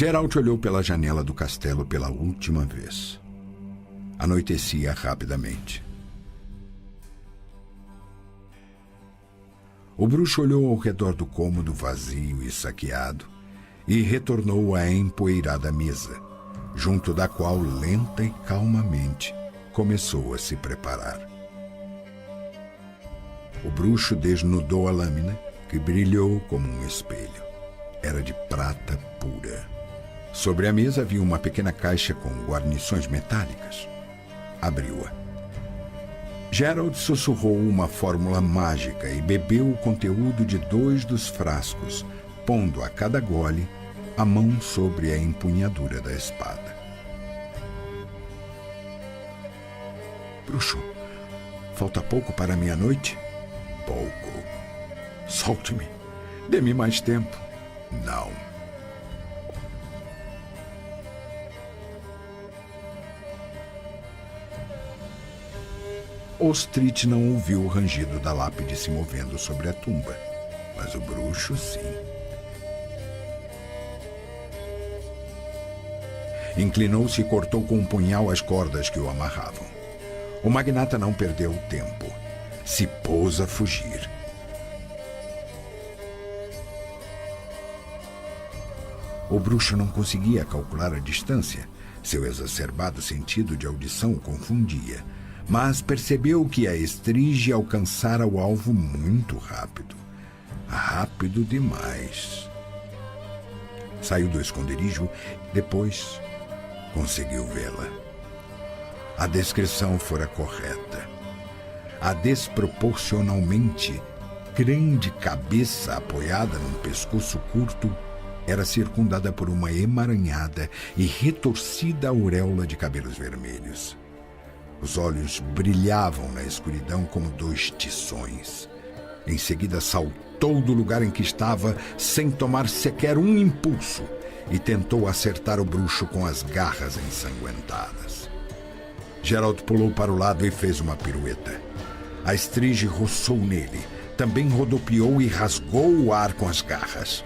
Geralt olhou pela janela do castelo pela última vez. Anoitecia rapidamente. O bruxo olhou ao redor do cômodo vazio e saqueado e retornou à empoeirada mesa, junto da qual, lenta e calmamente, começou a se preparar. O bruxo desnudou a lâmina, que brilhou como um espelho. Era de prata pura. Sobre a mesa havia uma pequena caixa com guarnições metálicas. Abriu-a. Geralt sussurrou uma fórmula mágica e bebeu o conteúdo de 2 dos frascos, pondo a cada gole a mão sobre a empunhadura da espada. Bruxo, falta pouco para a meia-noite? Pouco. Solte-me. Dê-me mais tempo. Não. Ostrit não ouviu o rangido da lápide se movendo sobre a tumba, mas o bruxo sim. Inclinou-se e cortou com um punhal as cordas que o amarravam. O magnata não perdeu tempo. Se pôs a fugir. O bruxo não conseguia calcular a distância. Seu exacerbado sentido de audição o confundia. Mas percebeu que a estrígia alcançara o alvo muito rápido. Rápido demais. Saiu do esconderijo, depois conseguiu vê-la. A descrição fora correta. A desproporcionalmente grande cabeça apoiada num pescoço curto era circundada por uma emaranhada e retorcida auréola de cabelos vermelhos. Os olhos brilhavam na escuridão como 2 tições. Em seguida saltou do lugar em que estava sem tomar sequer um impulso e tentou acertar o bruxo com as garras ensanguentadas. Geralt pulou para o lado e fez uma pirueta. A estrígia roçou nele, também rodopiou e rasgou o ar com as garras.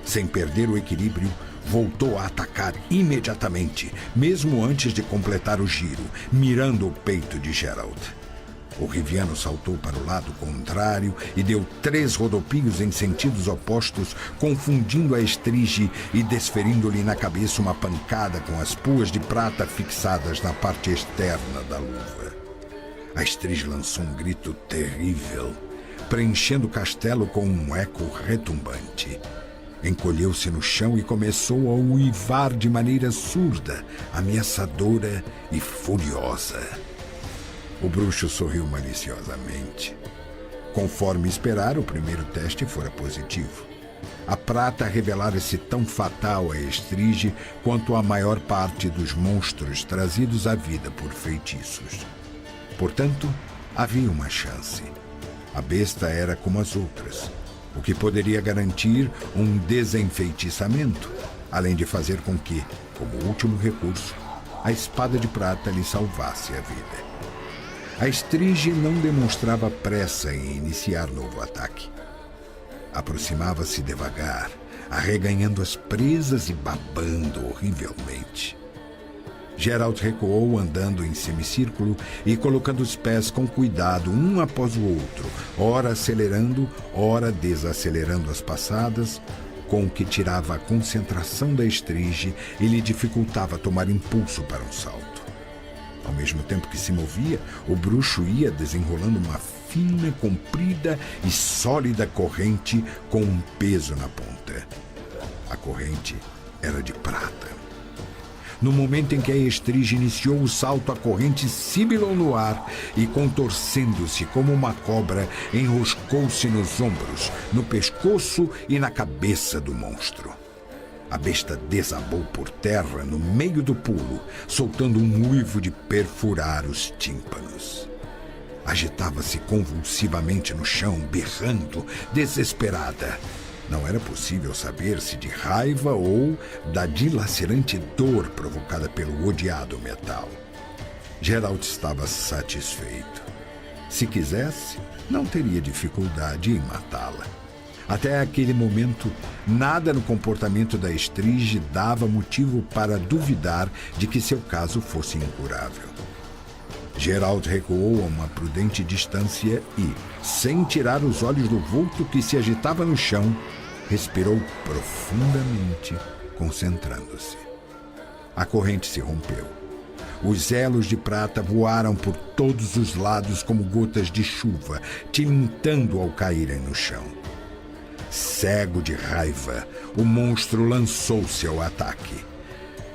Sem perder o equilíbrio, voltou a atacar imediatamente, mesmo antes de completar o giro, mirando o peito de Geralt. O riviano saltou para o lado contrário e deu 3 rodopios em sentidos opostos, confundindo a estrígia e desferindo-lhe na cabeça uma pancada com as puas de prata fixadas na parte externa da luva. A estrígia lançou um grito terrível, preenchendo o castelo com um eco retumbante. Encolheu-se no chão e começou a uivar de maneira surda, ameaçadora e furiosa. O bruxo sorriu maliciosamente. Conforme esperara, o primeiro teste fora positivo. A prata revelara-se tão fatal a estrígia quanto a maior parte dos monstros trazidos à vida por feitiços. Portanto, havia uma chance. A besta era como as outras, o que poderia garantir um desenfeitiçamento, além de fazer com que, como último recurso, a espada de prata lhe salvasse a vida. A estrígia não demonstrava pressa em iniciar novo ataque. Aproximava-se devagar, arreganhando as presas e babando horrivelmente. Geralt recuou andando em semicírculo e colocando os pés com cuidado um após o outro, ora acelerando, ora desacelerando as passadas, com o que tirava a concentração da estrígia e lhe dificultava tomar impulso para um salto. Ao mesmo tempo que se movia, o bruxo ia desenrolando uma fina, comprida e sólida corrente com um peso na ponta. A corrente era de prata. No momento em que a estrígia iniciou o salto, a corrente sibilou no ar e, contorcendo-se como uma cobra, enroscou-se nos ombros, no pescoço e na cabeça do monstro. A besta desabou por terra no meio do pulo, soltando um uivo de perfurar os tímpanos. Agitava-se convulsivamente no chão, berrando, desesperada. Não era possível saber se de raiva ou da dilacerante dor provocada pelo odiado metal. Geralt estava satisfeito. Se quisesse, não teria dificuldade em matá-la. Até aquele momento, nada no comportamento da Estrige dava motivo para duvidar de que seu caso fosse incurável. Gerald recuou a uma prudente distância e, sem tirar os olhos do vulto que se agitava no chão, respirou profundamente, concentrando-se. A corrente se rompeu. Os elos de prata voaram por todos os lados como gotas de chuva, tilintando ao caírem no chão. Cego de raiva, o monstro lançou-se ao ataque.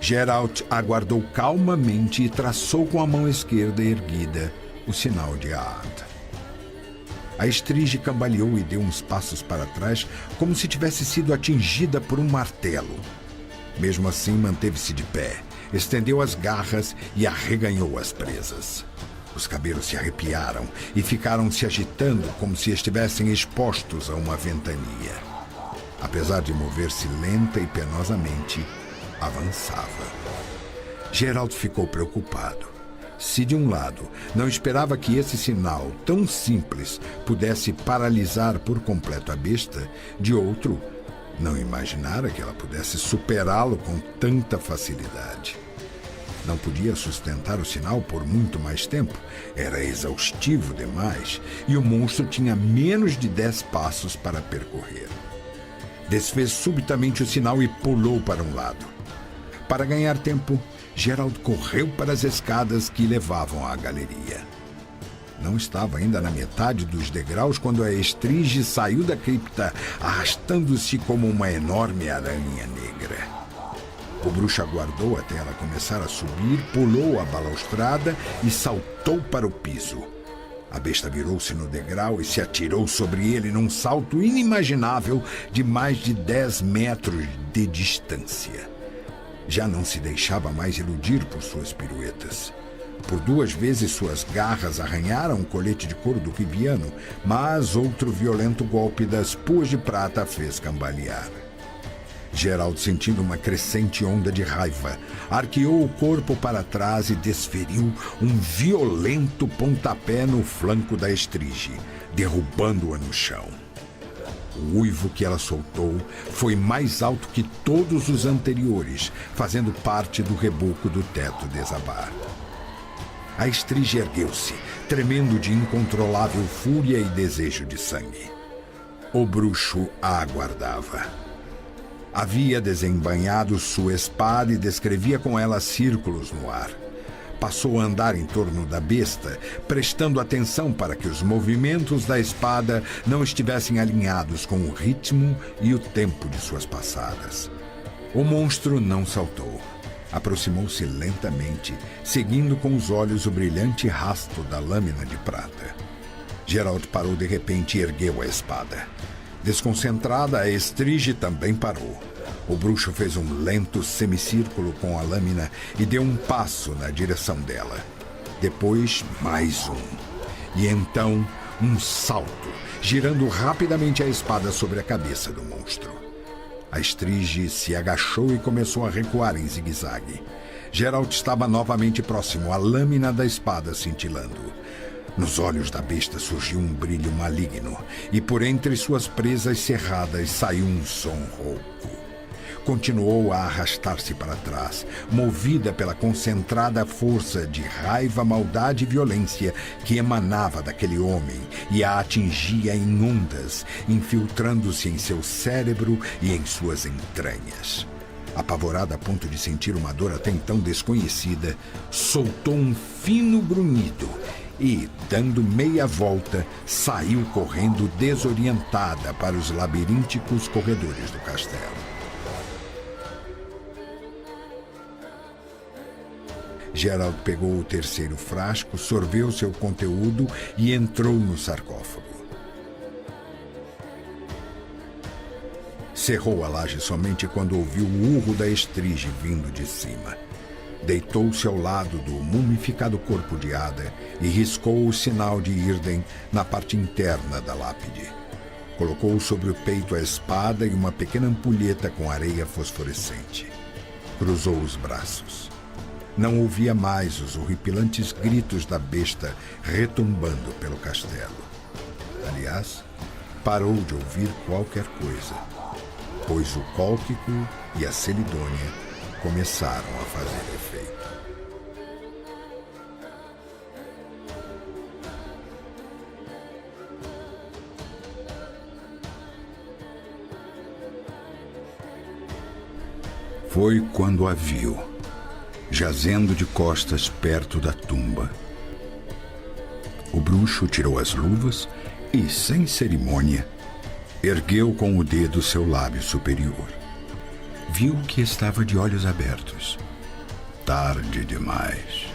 Geralt aguardou calmamente e traçou com a mão esquerda erguida o sinal de Aad. A Estrige cambaleou e deu uns passos para trás, como se tivesse sido atingida por um martelo. Mesmo assim, manteve-se de pé, estendeu as garras e arreganhou as presas. Os cabelos se arrepiaram e ficaram se agitando como se estivessem expostos a uma ventania. Apesar de mover-se lenta e penosamente, avançava. Gerald ficou preocupado. Se de um lado não esperava que esse sinal tão simples pudesse paralisar por completo a besta, de outro, não imaginara que ela pudesse superá-lo com tanta facilidade. Não podia sustentar o sinal por muito mais tempo. Era exaustivo demais e o monstro tinha menos de 10 passos para percorrer. Desfez subitamente o sinal e pulou para um lado. Para ganhar tempo, Gerald correu para as escadas que levavam à galeria. Não estava ainda na metade dos degraus quando a Estrige saiu da cripta, arrastando-se como uma enorme aranha negra. O bruxo aguardou até ela começar a subir, pulou a balaustrada e saltou para o piso. A besta virou-se no degrau e se atirou sobre ele num salto inimaginável de mais de 10 metros de distância. Já não se deixava mais iludir por suas piruetas. Por 2 vezes suas garras arranharam o colete de couro do Riviano, mas outro violento golpe das puas de prata a fez cambalear. Gerald, sentindo uma crescente onda de raiva, arqueou o corpo para trás e desferiu um violento pontapé no flanco da Estrige, derrubando-a no chão. O uivo que ela soltou foi mais alto que todos os anteriores, fazendo parte do reboco do teto desabar. A Estrige ergueu-se, tremendo de incontrolável fúria e desejo de sangue. O bruxo a aguardava. Havia desembainhado sua espada e descrevia com ela círculos no ar. Passou a andar em torno da besta, prestando atenção para que os movimentos da espada não estivessem alinhados com o ritmo e o tempo de suas passadas. O monstro não saltou. Aproximou-se lentamente, seguindo com os olhos o brilhante rasto da lâmina de prata. Gerald parou de repente e ergueu a espada. Desconcentrada, a Estrige também parou. O bruxo fez um lento semicírculo com a lâmina e deu um passo na direção dela. Depois, mais um. E então, um salto, girando rapidamente a espada sobre a cabeça do monstro. A Estrige se agachou e começou a recuar em zigue-zague. Gerald estava novamente próximo, a lâmina da espada cintilando. Nos olhos da besta surgiu um brilho maligno, e por entre suas presas cerradas saiu um som rouco. Continuou a arrastar-se para trás, movida pela concentrada força de raiva, maldade e violência que emanava daquele homem e a atingia em ondas, infiltrando-se em seu cérebro e em suas entranhas. Apavorada a ponto de sentir uma dor até então desconhecida, soltou um fino grunhido e, dando meia volta, saiu correndo desorientada para os labirínticos corredores do castelo. Gerald pegou o terceiro frasco, sorveu seu conteúdo e entrou no sarcófago. Cerrou a laje somente quando ouviu o urro da Estrige vindo de cima. Deitou-se ao lado do mumificado corpo de Ada e riscou o sinal de Irden na parte interna da lápide. Colocou sobre o peito a espada e uma pequena ampulheta com areia fosforescente. Cruzou os braços. Não ouvia mais os horripilantes gritos da besta retumbando pelo castelo. Aliás, parou de ouvir qualquer coisa, pois o cólquico e a celidônia começaram a fazer efeito. Foi quando a viu, jazendo de costas perto da tumba. O bruxo tirou as luvas e, sem cerimônia, ergueu com o dedo seu lábio superior. Viu que estava de olhos abertos. Tarde demais.